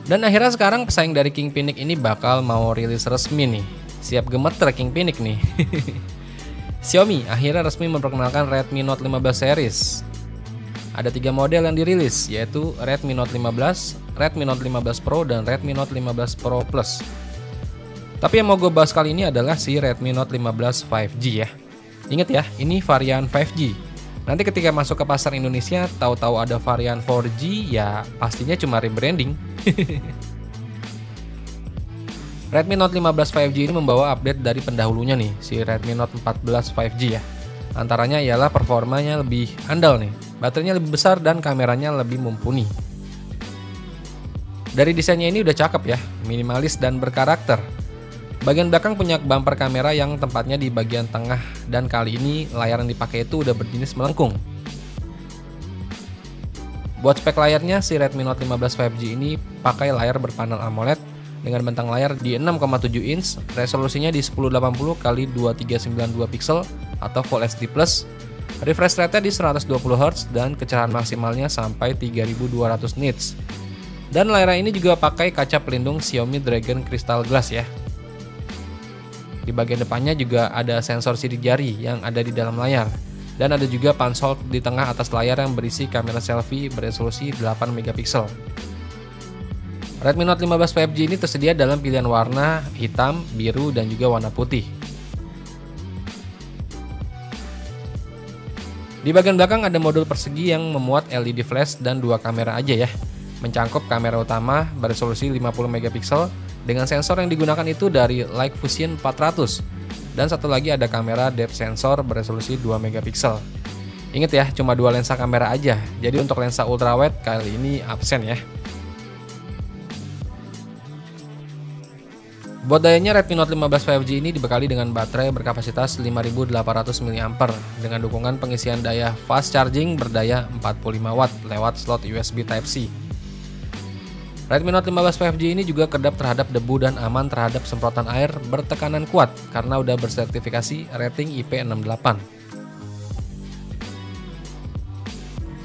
Dan akhirnya sekarang pesaing dari King Phoenix ini bakal mau rilis resmi nih. Siap gemeter King Phoenix nih. Xiaomi akhirnya resmi memperkenalkan Redmi Note 15 series. Ada 3 model yang dirilis, yaitu Redmi Note 15, Redmi Note 15 Pro, dan Redmi Note 15 Pro Plus. Tapi yang mau gue bahas kali ini adalah si Redmi Note 15 5G ya. Ingat ya, ini varian 5G. Nanti ketika masuk ke pasar Indonesia, tahu-tahu ada varian 4G, ya pastinya cuma rebranding. Redmi Note 15 5G ini membawa update dari pendahulunya nih, si Redmi Note 14 5G ya. Antaranya ialah performanya lebih andal nih, baterainya lebih besar dan kameranya lebih mumpuni. Dari desainnya ini udah cakep ya, minimalis dan berkarakter. Bagian belakang punya bumper kamera yang tempatnya di bagian tengah, dan kali ini layar yang dipakai itu udah berjenis melengkung. Buat spek layarnya, si Redmi Note 15 5G ini pakai layar berpanel AMOLED dengan bentang layar di 6,7 inch, resolusinya di 1080 x 2392 pixel atau Full HD+, refresh rate-nya di 120 Hz dan kecerahan maksimalnya sampai 3200 nits. Dan layar ini juga pakai kaca pelindung Xiaomi Dragon Crystal Glass ya. Di bagian depannya juga ada sensor sidik jari yang ada di dalam layar. Dan ada juga punch hole di tengah atas layar yang berisi kamera selfie beresolusi 8 megapiksel. Redmi Note 15 5G ini tersedia dalam pilihan warna hitam, biru, dan juga warna putih. Di bagian belakang ada modul persegi yang memuat LED flash dan 2 kamera aja ya. Mencangkup kamera utama beresolusi 50 megapiksel dengan sensor yang digunakan itu dari Leica Fusion 400. Dan satu lagi ada kamera depth sensor beresolusi 2 megapiksel. Ingat ya, cuma 2 lensa kamera aja. Jadi untuk lensa ultrawide kali ini absen ya. Buat dayanya, Redmi Note 15 5G ini dibekali dengan baterai berkapasitas 5800 mAh dengan dukungan pengisian daya fast charging berdaya 45 watt lewat slot USB Type-C. Redmi Note 15 5G ini juga kedap terhadap debu dan aman terhadap semprotan air bertekanan kuat karena udah bersertifikasi rating IP68.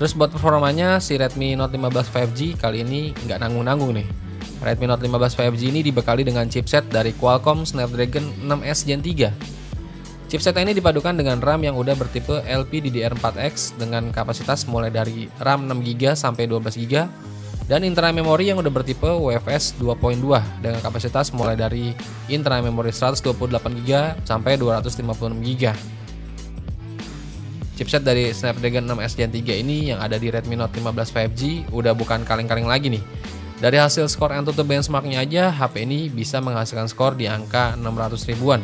Terus buat performanya, si Redmi Note 15 5G kali ini nggak nanggung-nanggung nih. Redmi Note 15 5G ini dibekali dengan chipset dari Qualcomm Snapdragon 6S Gen 3. Chipset ini dipadukan dengan RAM yang udah bertipe LPDDR4X dengan kapasitas mulai dari RAM 6GB sampai 12GB dan internal memori yang udah bertipe UFS 2.2 dengan kapasitas mulai dari internal memori 128GB sampai 256GB. Chipset dari Snapdragon 6S Gen 3 ini yang ada di Redmi Note 15 5G udah bukan kaleng-kaleng lagi nih. Dari hasil skor AnTuTu benchmarknya aja, HP ini bisa menghasilkan skor di angka 600 ribuan.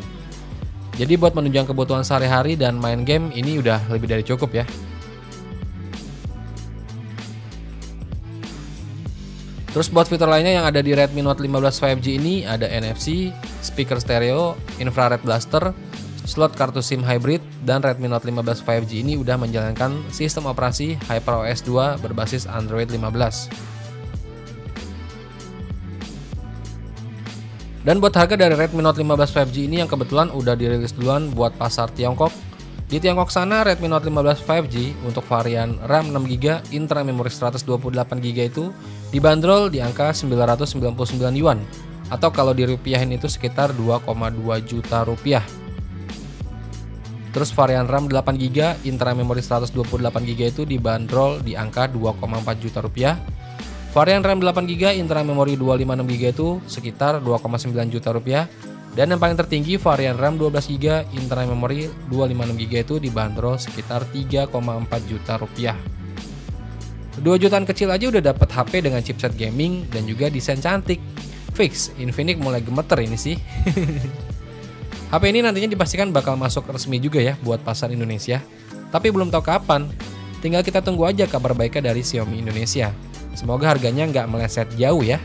Jadi buat menunjang kebutuhan sehari-hari dan main game ini udah lebih dari cukup ya. Terus buat fitur lainnya yang ada di Redmi Note 15 5G ini ada NFC, speaker stereo, infrared blaster, slot kartu SIM hybrid, dan Redmi Note 15 5G ini udah menjalankan sistem operasi HyperOS 2 berbasis Android 15. Dan buat harga dari Redmi Note 15 5G ini yang kebetulan udah dirilis duluan buat pasar Tiongkok. Di Tiongkok sana Redmi Note 15 5G untuk varian RAM 6GB, internal memori 128GB itu dibanderol di angka 999 yuan atau kalau dirupiahin itu sekitar 2,2 juta rupiah. Terus varian RAM 8GB, internal memori 128GB itu dibanderol di angka 2,4 juta rupiah. Varian RAM 8GB, internal memori 256GB itu sekitar 2,9 juta rupiah. Dan yang paling tertinggi varian RAM 12GB, internal memori 256GB itu dibanderol sekitar 3,4 juta rupiah. 2 jutaan kecil aja udah dapat HP dengan chipset gaming dan juga desain cantik. Fix, Infinix mulai gemeter ini sih. HP ini nantinya dipastikan bakal masuk resmi juga ya buat pasar Indonesia. Tapi belum tahu kapan. Tinggal kita tunggu aja kabar baiknya dari Xiaomi Indonesia. Semoga harganya nggak meleset jauh ya.